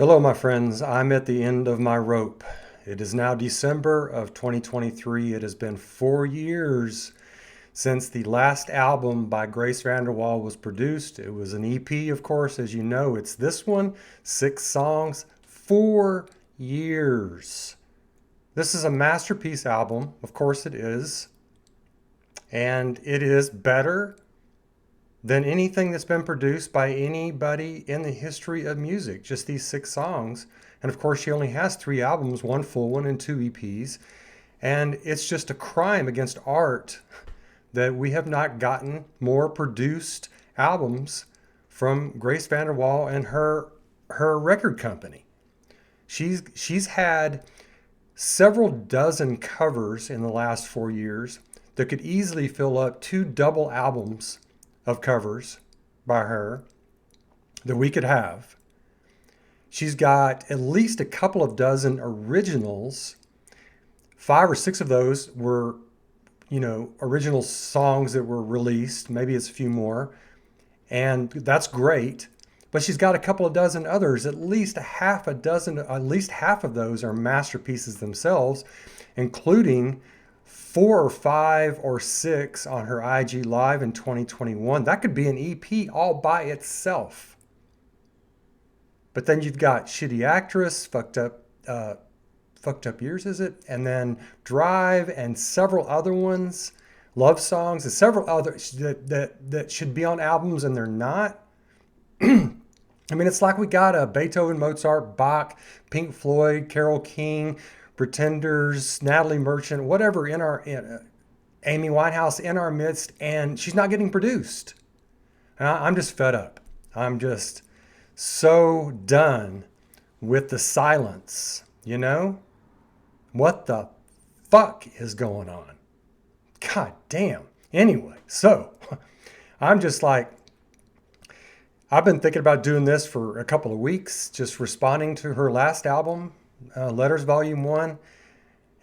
Hello, my friends. I'm at the end of my rope. It is now December of 2023. It has been 4 years since the last album by Grace VanderWaal was produced. It was an EP, of course, as you know. It's this one, 6 songs, 4 years. This is a masterpiece album. Of course it is. And it is better than anything that's been produced by anybody in the history of music. Just these 6 songs. And of course, she only has 3 albums, 1 full one and 2 EPs. And it's just a crime against art that we have not gotten more produced albums from Grace VanderWaal and her record company. She's had several dozen covers in the last 4 years that could easily fill up 2 double albums of covers by her that we could have. She's got at least a couple of dozen originals. 5 or 6 of those were, original songs that were released. Maybe it's a few more. And that's great. But she's got a couple of dozen others. At least half of those are masterpieces themselves, including 4 or 5 or 6 on her IG Live in 2021. That could be an EP all by itself. But then you've got Shitty Actress, Fucked Up Years, is it? And then Drive and several other ones, Love Songs, and several others that should be on albums and they're not. I mean, it's like we got a Beethoven, Mozart, Bach, Pink Floyd, Carole King, Pretenders, Natalie Merchant, whatever Amy Winehouse in our midst, and she's not getting produced. And I'm just fed up. I'm just so done with the silence, What the fuck is going on? God damn. Anyway, so I'm just like, I've been thinking about doing this for a couple of weeks, just responding to her last album, Letters Volume 1.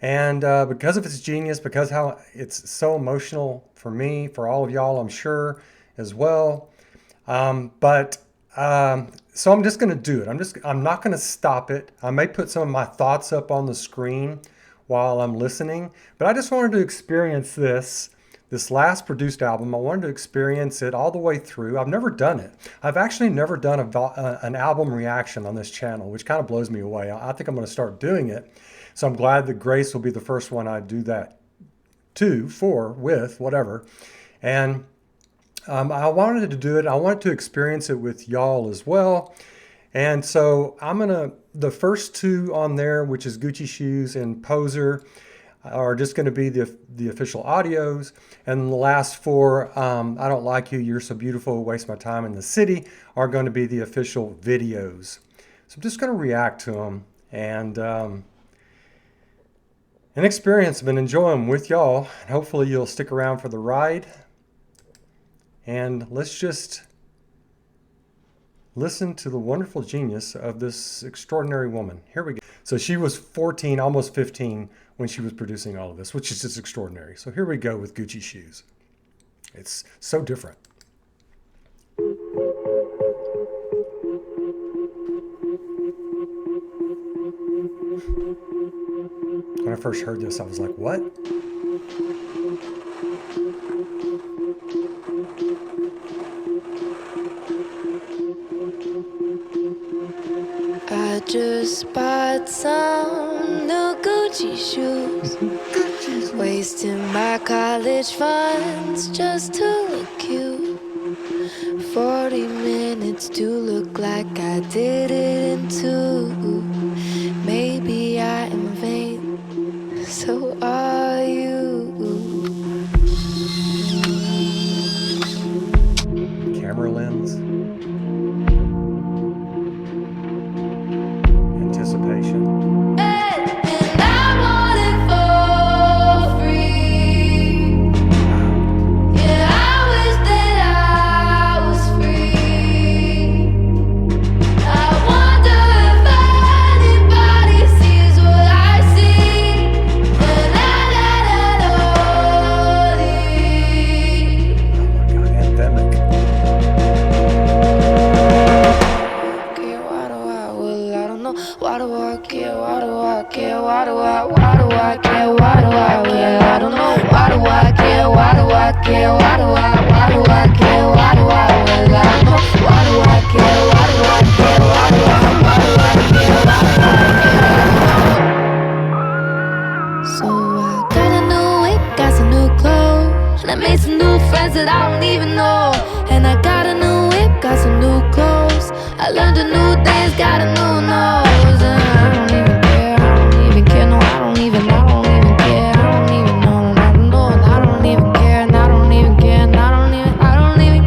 And because of its genius, because how it's so emotional for me, for all of y'all, I'm sure, as well. So I'm just going to do it. I'm not going to stop it. I may put some of my thoughts up on the screen while I'm listening, but I just wanted to experience this last produced album. I wanted to experience it all the way through. I've never done it. I've actually never done an album reaction on this channel, which kind of blows me away. I think I'm going to start doing it. So I'm glad that Grace will be the first one I do that with, whatever. And I wanted to do it. I wanted to experience it with y'all as well. And so the first 2 on there, which is Gucci Shoes and Poser, are just going to be the official audios. And the last 4, I Don't Like You, You're So Beautiful, Waste My Time in the City, are going to be the official videos. So I'm just going to react to them and experience them and enjoy them with y'all. And hopefully you'll stick around for the ride. And let's just listen to the wonderful genius of this extraordinary woman. Here we go. So she was 14, almost 15 when she was producing all of this, which is just extraordinary. So here we go with Gucci Shoes. It's so different. When I first heard this, I was like, what? I just bought some new Gucci shoes, wasting my college funds just to look cute. 40 minutes to look like I did it in 2. Maybe I am vain, so are you. Camera lens. care? Why do I care? Why do I will I know? Why do I care? Why do I care? Why do I care? Why do I care? So I got a new wig, got some new clothes, and I made some new friends that I don't even know. And I got a new whip, got some new clothes, I learned a new dance, got a new nose. And I don't even care, I don't even care, no, I don't even care, I don't even know, no, I don't even care, and I don't even care, and I don't even.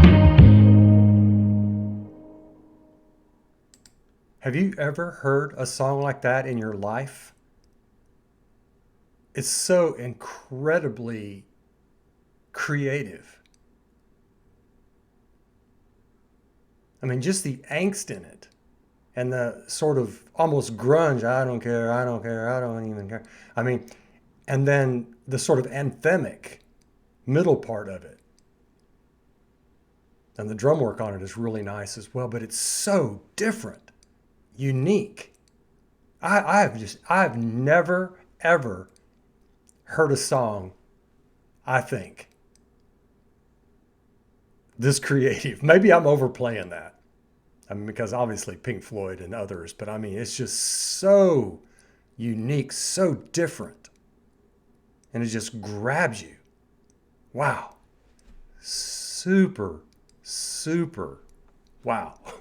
Have you ever heard a song like that in your life? It's so incredibly creative. I mean, just the angst in it and the sort of almost grunge, I don't care, I don't care, I don't even care. I mean, and then the sort of anthemic middle part of it. And the drum work on it is really nice as well, but it's so different, unique. I've never, ever heard a song, I think, this creative. Maybe I'm overplaying that. I mean, because obviously Pink Floyd and others, but I mean, it's just so unique, so different. And it just grabs you. Wow. Super, super. Wow. All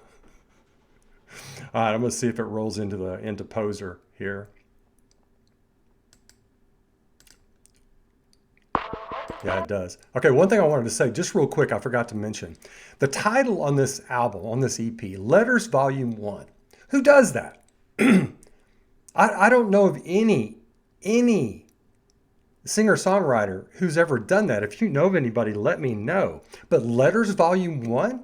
right, I'm going to see if it rolls into Poser here. Yeah, it does. Okay, one thing I wanted to say, just real quick, I forgot to mention. The title on this album, on this EP, Letters Volume 1. Who does that? I don't know of any singer-songwriter who's ever done that. If you know of anybody, let me know. But Letters Volume 1?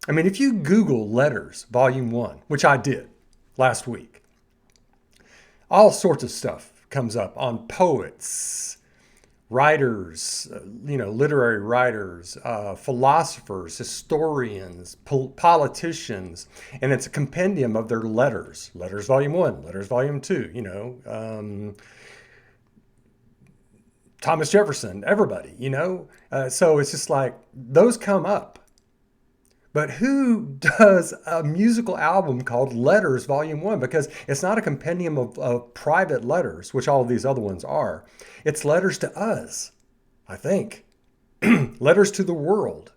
I mean, if you Google Letters Volume 1, which I did last week, all sorts of stuff comes up on poets, writers, literary writers, philosophers, historians, politicians, and it's a compendium of their letters. Letters Volume 1, Letters Volume 2, Thomas Jefferson, everybody, So it's just like, those come up. But who does a musical album called Letters Volume 1? Because it's not a compendium of private letters, which all of these other ones are. It's letters to us, I think. Letters to the world.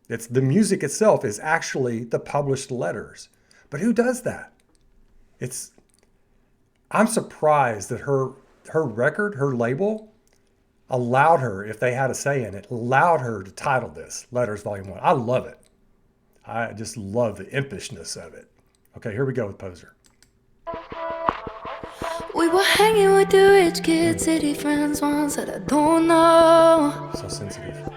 It's the music itself is actually the published letters. But who does that? I'm surprised that her record, her label, allowed her, if they had a say in it, allowed her to title this Letters Volume 1. I love it. I just love the impishness of it. Okay, here we go with Poser. We were hanging with the rich kid city friends once that I don't know. So sensitive.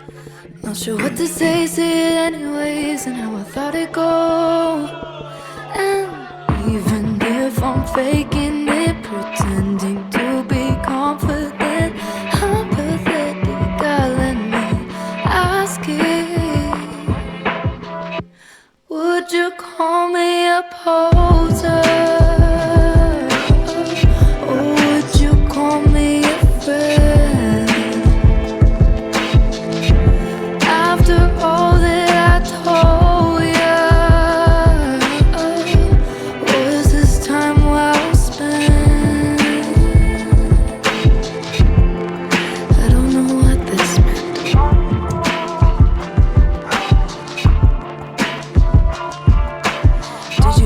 Not sure what to say it anyways, and how I thought it'd go. And even if I'm faking it, pretending to be confident, I'm pathetic, God, let me ask it. Would you call me a poser? Or would you call me a friend? After all that I told you, was this time well spent? I don't know what this meant.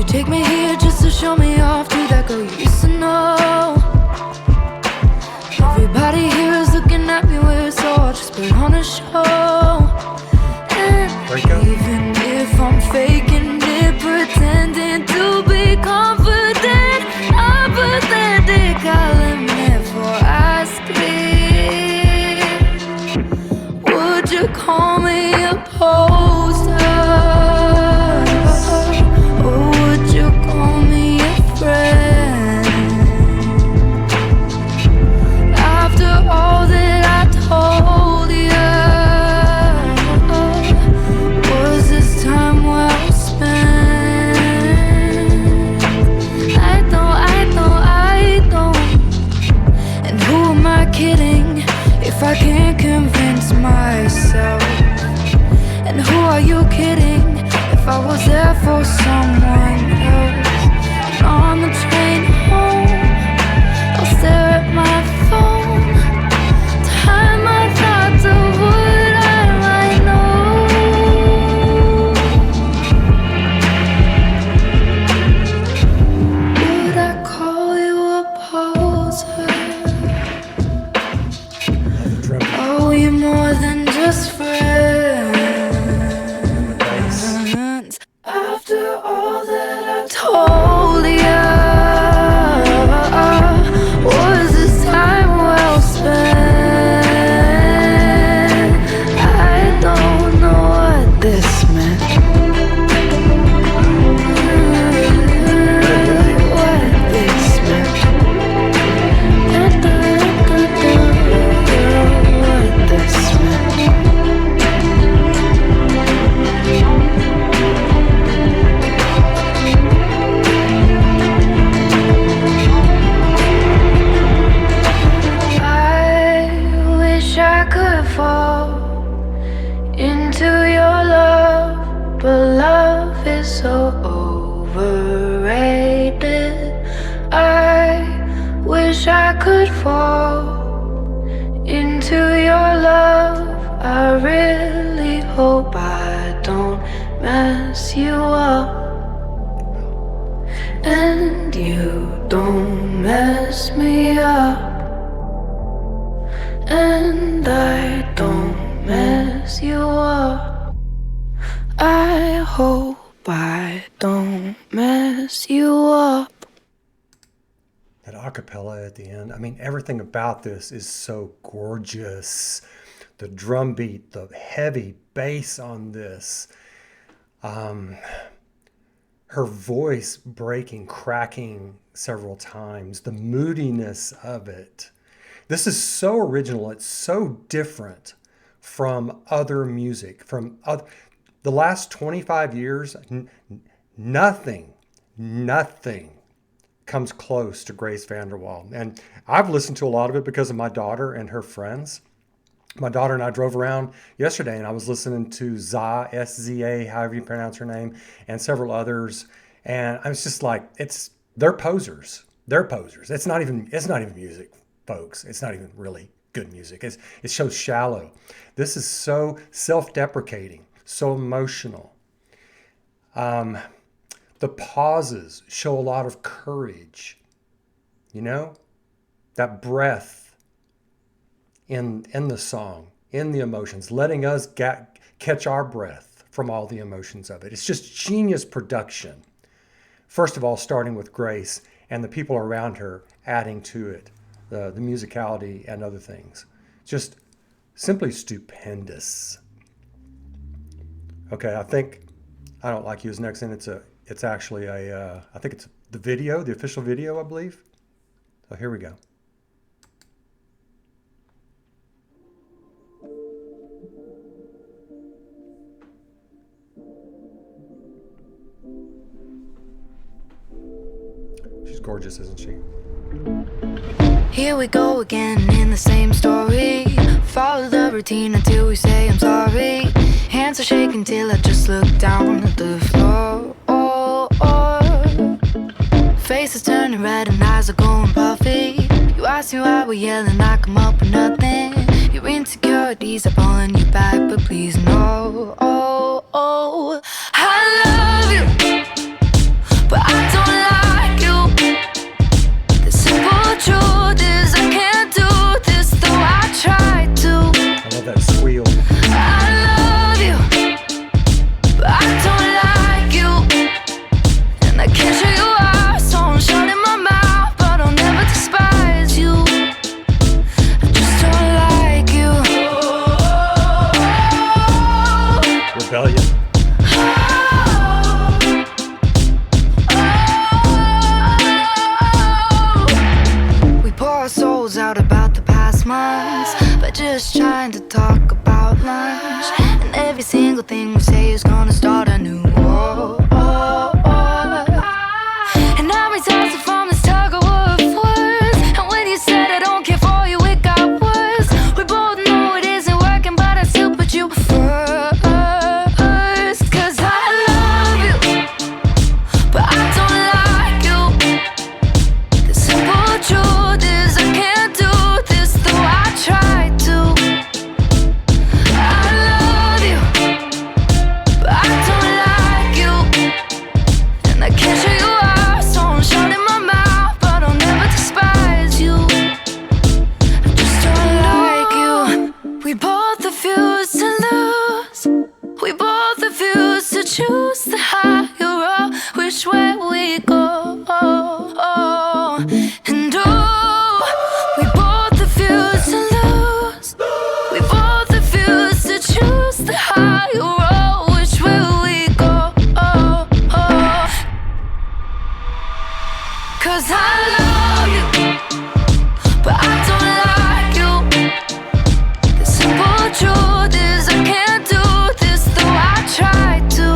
Take me here just to show me off to that girl you used to know. Everybody here is looking at me weird, so I'll just put on a show. And even if I'm faking it, pretending to be confident, I'm pathetic, I'll admit for asking. Would you call me a poster? After all that I told you, was this time well spent? I don't. And who am I kidding if I can't convince myself. And who are you kidding? If I was there for someone else. And on the train home, I'll stare at my phone, time my thoughts of what I might know. Would I call you a poser? Are we more than just friends? After all that I told you, was this time well spent? I don't know what this meant. What this meant. What this meant. I could fall into your love, but love is so overrated. I wish I could fall into your love. I really hope I don't mess you up, and you don't mess me up. And I don't mess you up. I hope I don't mess you up. That acapella at the end, I mean, everything about this is so gorgeous. The drum beat, the heavy bass on this, her voice breaking, cracking several times, the moodiness of it. This is so original. It's so different from other music. From the last 25 years, nothing comes close to Grace VanderWaal. And I've listened to a lot of it because of my daughter and her friends. My daughter and I drove around yesterday, and I was listening to Za, S-Z-A, however you pronounce her name, and several others. And I was just like, they're posers. They're posers. It's not even music, folks. It's not even really good music. It's so shallow. This is so self-deprecating, so emotional. The pauses show a lot of courage. You know, that breath in the song, in the emotions, letting us catch our breath from all the emotions of it. It's just genius production. First of all, starting with Grace and the people around her adding to it. The musicality and other things. Just simply stupendous. Okay, I think I Don't Like You is next, and it's actually I think it's the video, the official video, I believe. So here we go. She's gorgeous, isn't she? Here we go again in the same story. Follow the routine until we say I'm sorry. Hands are shaking till I just look down at the floor. Faces turning red and eyes are going puffy. You ask me why we're yelling, I come up with nothing. Your insecurities are pulling you back, but please no. I love you, but I don't like you. The simple truth is I can't do this, though I try to. I love that squeal. I love you, but I don't like you. And I can't show you out, so I'm shutting my mouth, but I'll never despise you. I just don't like you. Rebellion. We pour our souls out about the past months, but just trying to talk about lunch. And every single thing we say is gonna start a new war. And now we tossing from this tug of war of words. And when you said I don't care for you, it got worse. We both know it isn't refuse to lose. We both refuse to choose the higher road. Which way we go? And we both refuse to lose. We both refuse to choose the higher road. Which way we go? 'Cause I love you, but I don't like you. The simple truth is I can't do this, though I try to.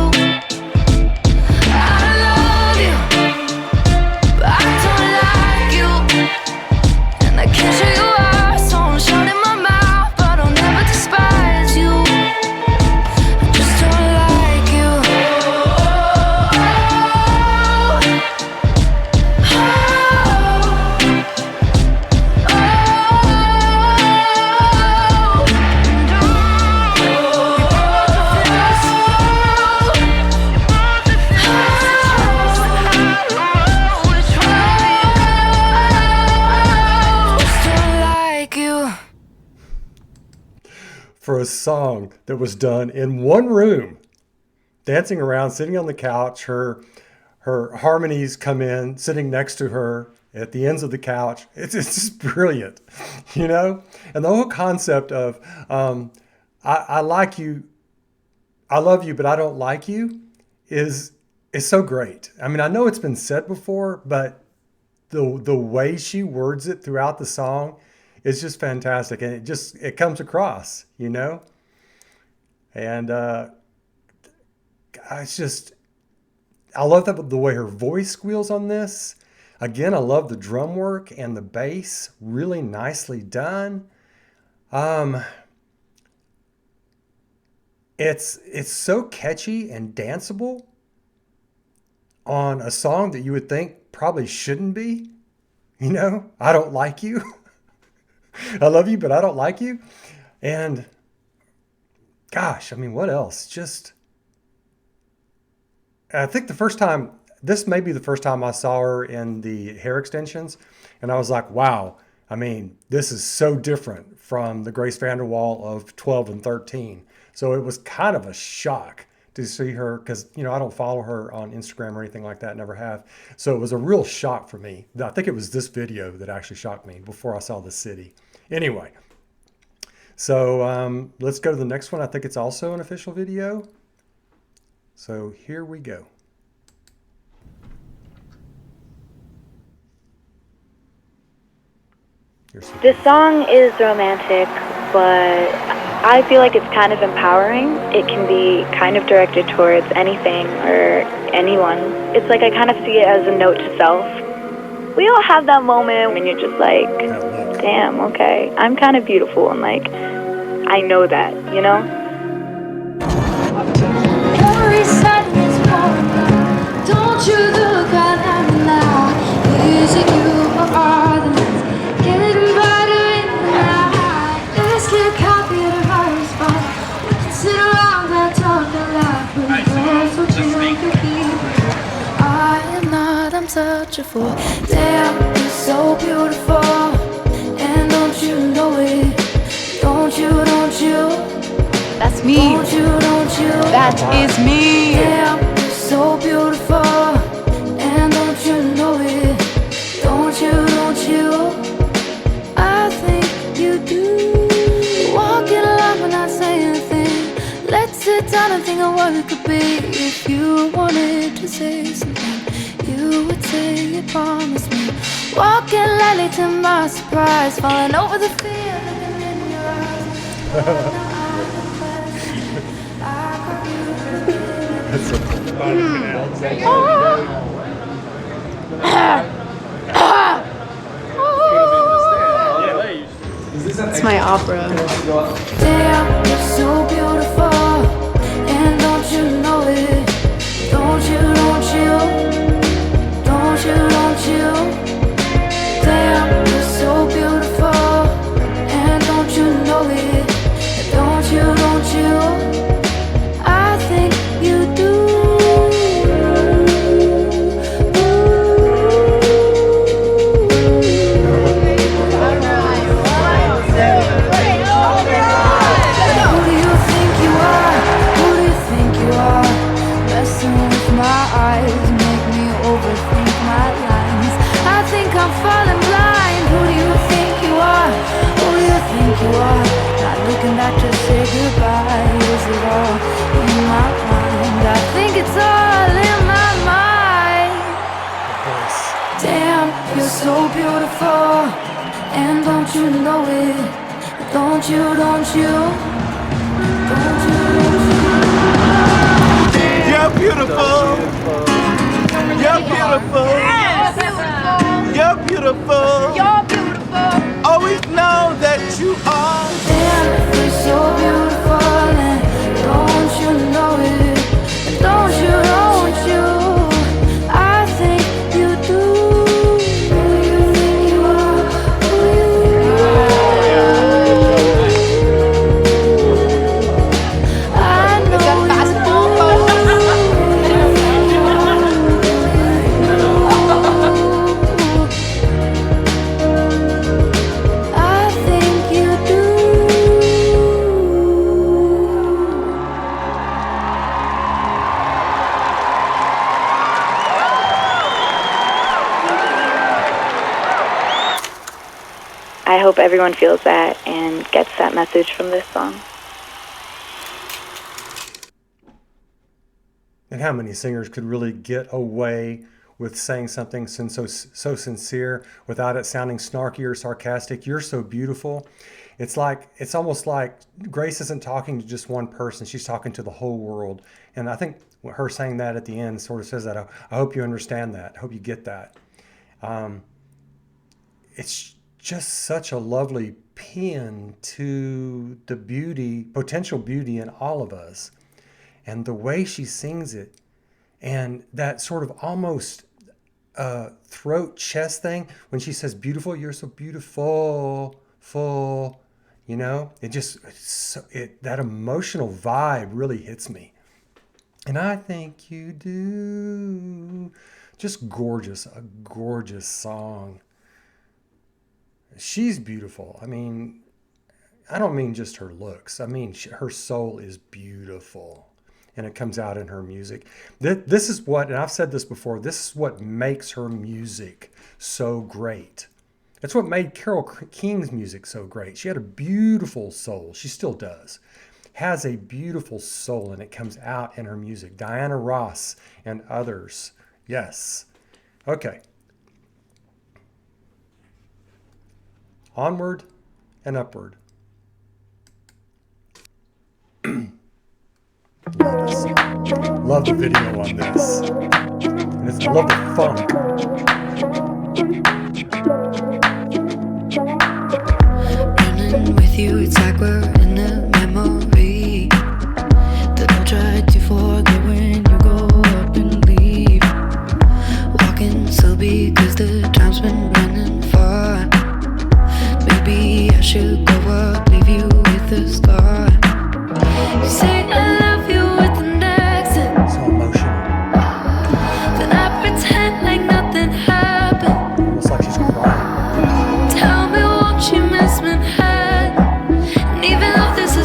I love you, but I don't like you. And I can't show you out, so I'm shutting my mouth, but I'll never despise you. I just don't like you. For a song that was done in one room, dancing around, sitting on the couch, her harmonies come in, sitting next to her at the ends of the couch. It's just brilliant, you know? And the whole concept of I like you, I love you, but I don't like you is so great. I mean, I know it's been said before, but the way she words it throughout the song is just fantastic, and it comes across, you know. And it's just, I love the way her voice squeals on this. Again, I love the drum work and the bass, really nicely done. It's so catchy and danceable on a song that you would think probably shouldn't be. You know, I don't like you. I love you, but I don't like you. And gosh, I mean, what else? Just, I think this may be the first time I saw her in the hair extensions. And I was like, wow, I mean, this is so different from the Grace VanderWaal of 12 and 13. So it was kind of a shock to see her, because, you know, I don't follow her on Instagram or anything like that, never have. So it was a real shock for me. I think it was this video that actually shocked me before I saw the city. Anyway, so let's go to the next one. I think it's also an official video. So here we go. This song is romantic, but I feel like it's kind of empowering. It can be kind of directed towards anything or anyone. It's like I kind of see it as a note to self. We all have that moment when you're just like, damn, okay, I'm kind of beautiful, and like, I know that, you know? Every sadness morning, don't you look at me now. Is it you or are the nights getting brighter in the night? Let's get coffee at my response. We can sit around and talk a lot, but that's what you could be. I am not untouchable. Damn, you're so beautiful, and don't you know it? Don't you? That's me. Don't you? That is me. Damn, you're so beautiful, and don't you know it? Don't you? I think you do. Walking along but not saying anything. Let's sit down and think of what it could be. If you wanted to say something, you would say you promised me. Walking lightly to my surprise, falling over the fear looking in your eyes. It's my opera. Damn, you're so beautiful, and don't you know it? Don't you? Damn, you're so beautiful, and don't you know it? Don't you? I think you do. beautiful, and don't you know it? Don't you, don't you? Don't you, don't you? You're beautiful. You're beautiful. You're beautiful. You're beautiful. Always know that you are. Damn, you're so beautiful, and don't you know it? Don't you, don't you? I think you do. Who you think you are? Who you I know I think you do. I hope everyone feels that and gets that message from this song. And how many singers could really get away with saying something so sincere without it sounding snarky or sarcastic? You're so beautiful. It's almost like Grace isn't talking to just one person. She's talking to the whole world. And I think her saying that at the end sort of says that. I hope you understand that. I hope you get that. It's just such a lovely pin to the beauty, potential beauty in all of us. And the way she sings it, and that sort of almost throat chest thing when she says beautiful, you're so beautiful, full, you know, that emotional vibe really hits me. And I think you do. Just gorgeous, a gorgeous song. She's beautiful. I mean, I don't mean just her looks. I mean, her soul is beautiful. And it comes out in her music. This is what, and I've said this before, this is what makes her music so great. That's what made Carole King's music so great. She had a beautiful soul. She still does. Has a beautiful soul, and it comes out in her music. Diana Ross and others. Yes. Okay. Onward and upward. Love the video on this. And I love the funk. Running with you, it's like we're in a memory. That I tried to forget when you go up and leave. Walking slow because the time's been running far. Maybe I should go up, leave you with a scar. You say I love you with an accent. So emotional. Then I pretend like nothing happened. Almost like she's crying. Tell me, won't you miss Manhattan? And even though this is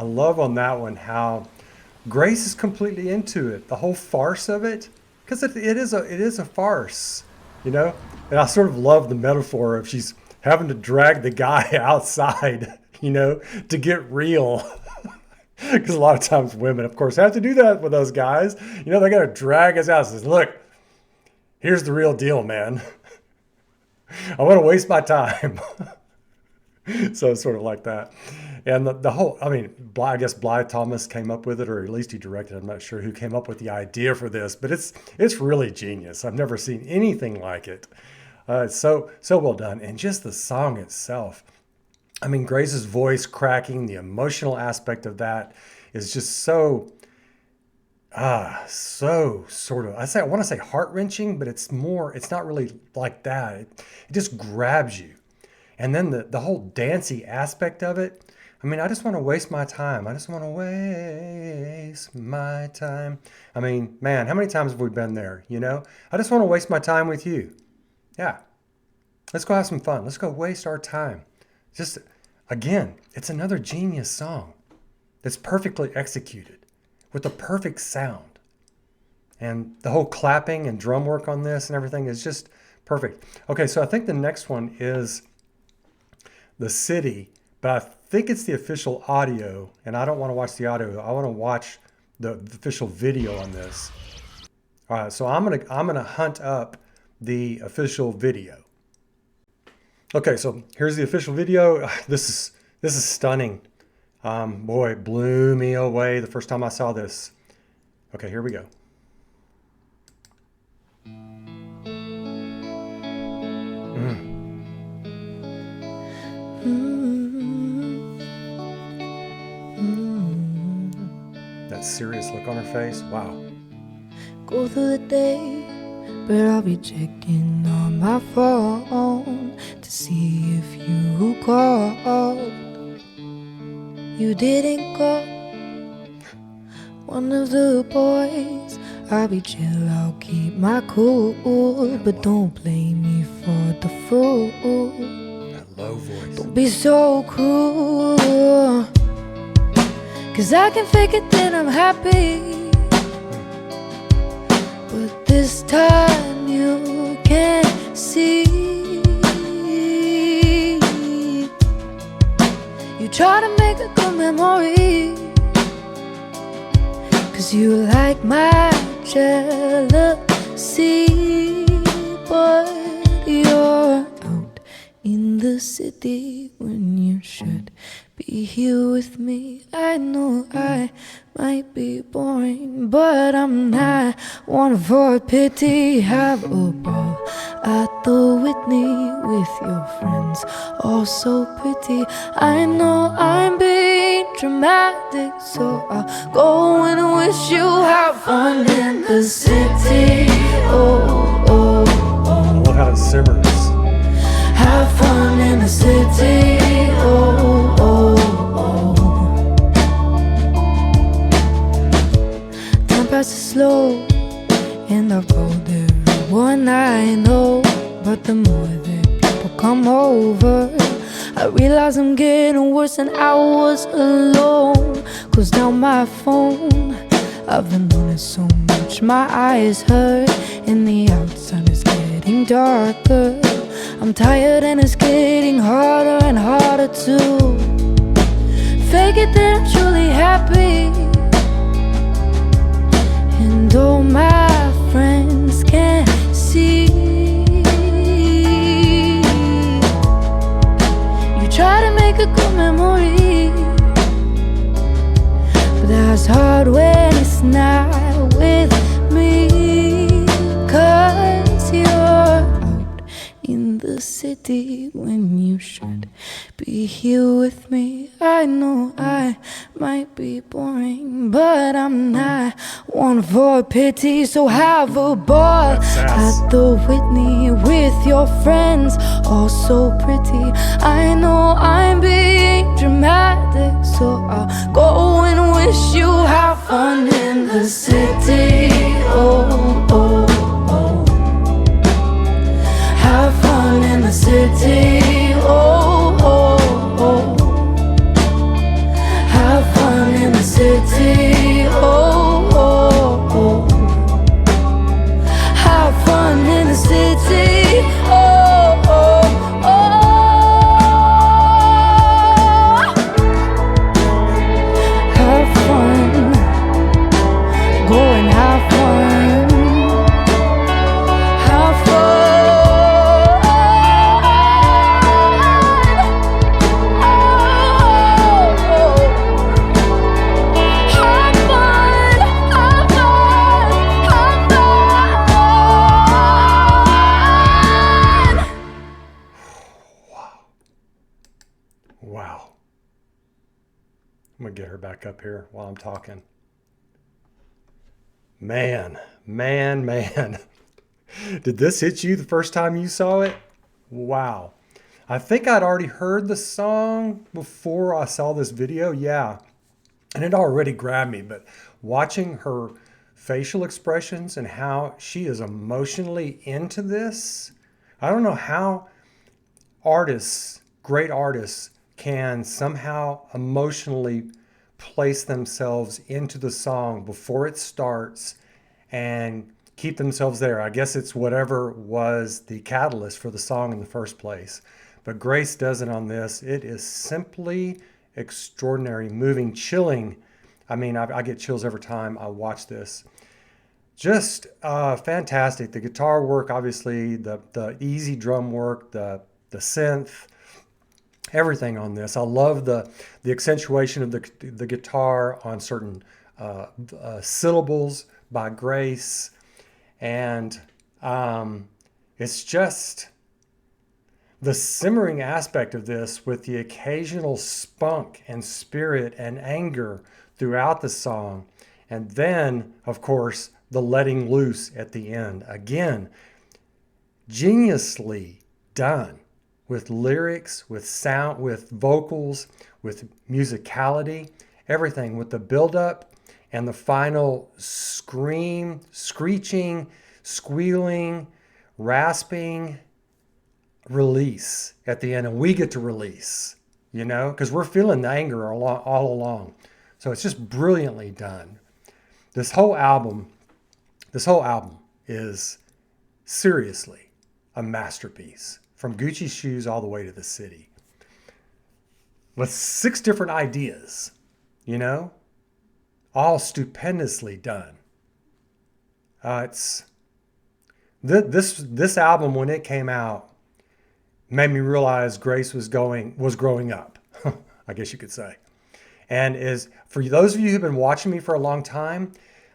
love on that one how Grace is completely into it. The whole farce of it, because it is a farce, you know. And I sort of love the metaphor of she's having to drag the guy outside, you know, to get real. Because a lot of times women, of course, have to do that with those guys. You know, they got to drag us out and says, look, here's the real deal, man. I want to waste my time. So it's sort of like that. And the whole, I mean, I guess Blythe Thomas came up with it, or at least he directed. I'm not sure who came up with the idea for this, but it's really genius. I've never seen anything like it. It's so well done. And just the song itself. I mean, Grace's voice cracking, the emotional aspect of that is just so sort of, I want to say heart-wrenching, but it's not really like that. It just grabs you. And then the whole dancey aspect of it. I mean, I just want to waste my time. I just want to waste my time. I mean, man, how many times have we been there, you know? I just want to waste my time with you. Yeah. Let's go have some fun. Let's go waste our time. Just, again, it's another genius song that's perfectly executed with a perfect sound. And the whole clapping and drum work on this and everything is just perfect. Okay, so I think the next one is The City, but I think it's the official audio, and I don't want to watch the audio. I want to watch the official video on this. All right, so I'm gonna hunt up the official video. Okay, so here's the official video. This is stunning. Boy, it blew me away the first time I saw this. Okay, here we go. That serious look on her face. Wow. Go through the day, but I'll be checking on my phone to see if you called. You didn't call. One of the boys, I'll be chill, I'll keep my cool, but don't blame me for the fool. That low voice. Don't be so cruel, 'cause I can fake it then I'm happy, but this time you can't see. You try to make a good memory, 'cause you like my jealousy, but you're out in the city when you should be here with me. I know I might be boring, but I'm not one for pity. Have a ball at the Whitney with your friends, all so pretty. I know I'm being dramatic, so I'll go and wish you have fun in the city. Oh, oh, oh. I love how it simmers. Have fun in the city. Oh, oh, oh. Time passes slow, and I've called everyone I know, but the more that people come over, I realize I'm getting worse than I was alone. Close down my phone, I've been on it so much my eyes hurt, and the outside is getting darker. I'm tired and it's getting harder and harder to fake it that I'm truly happy. And all my friends can see. You try to make a good memory, but that's hard when it's not with me. 'Cause you're out in the city when you should be here with me. I know I might be boring, but I'm not one for pity. So have a ball at the Whitney with your friends, all so pretty. I know I'm being dramatic, so I'll go and wish you have fun in the city. Oh, oh, oh. Have fun in the city. Oh, oh, oh. Have fun Wow. I'm going to get her back up here while I'm talking. Man. Did this hit you the first time you saw it? Wow. I think I'd already heard the song before I saw this video. Yeah. And it already grabbed me. But watching her facial expressions and how she is emotionally into this, I don't know how artists, great artists, can somehow emotionally place themselves into the song before it starts and keep themselves there. I guess it's whatever was the catalyst for the song in the first place. But Grace does it on this. It is simply extraordinary, moving, chilling. I mean, I get chills every time I watch this. Just fantastic. The guitar work, obviously, the easy drum work, the synth, everything on this. I love the accentuation of the guitar on certain syllables by Grace. And it's just the simmering aspect of this with the occasional spunk and spirit and anger throughout the song. And then, of course, the letting loose at the end. Again, geniusly done with lyrics, with sound, with vocals, with musicality, everything, with the buildup and the final scream, screeching, squealing, rasping, release at the end. And we get to release, you know, because we're feeling the anger all along. So it's just brilliantly done. This whole album is seriously a masterpiece, from Gucci Shoes all the way to The City. With 6 different ideas, you know, all stupendously done. This album, when it came out, made me realize Grace was growing up, I guess you could say. And is for those of you who've been watching me for a long time,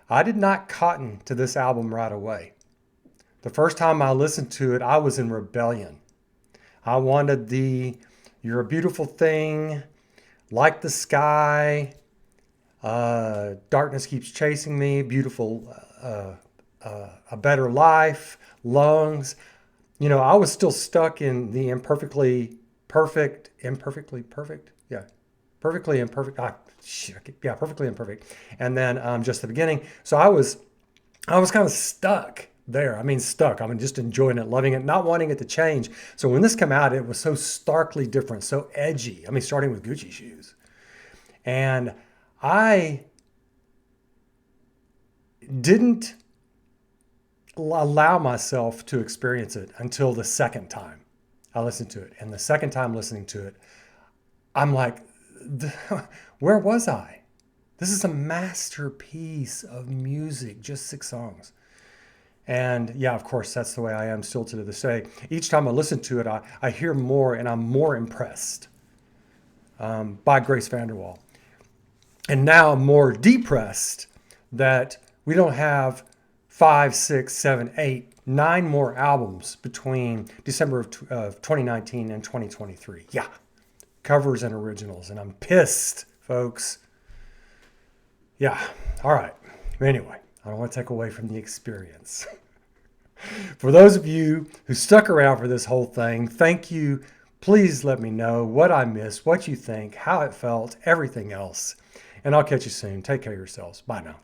I did not cotton to this album right away. The first time I listened to it, I was in rebellion. I wanted You're a Beautiful Thing, Like the Sky, Darkness Keeps Chasing Me, Beautiful, A Better Life, Lungs. You know, I was still stuck in the imperfectly imperfect. Yeah. Perfectly imperfect. Perfectly imperfect. And then just the beginning. So I was kind of stuck there. I mean, stuck. I mean, just enjoying it, loving it, not wanting it to change. So when this came out, it was so starkly different, so edgy. I mean, starting with Gucci Shoes. And I didn't allow myself to experience it until the second time I listened to it. And the second time listening to it, I'm like, where was I? This is a masterpiece of music, just 6 songs. And yeah, of course, that's the way I am still to this day. Each time I listen to it, I hear more and I'm more impressed by Grace VanderWaal. And now I'm more depressed that we don't have 5, 6, 7, 8, 9 more albums between December of 2019 and 2023. Yeah. Covers and originals, and I'm pissed, folks. Yeah, all right. Anyway, I don't want to take away from the experience. For those of you who stuck around for this whole thing, thank you. Please let me know what I missed, what you think, how it felt, everything else. And I'll catch you soon. Take care of yourselves. Bye now.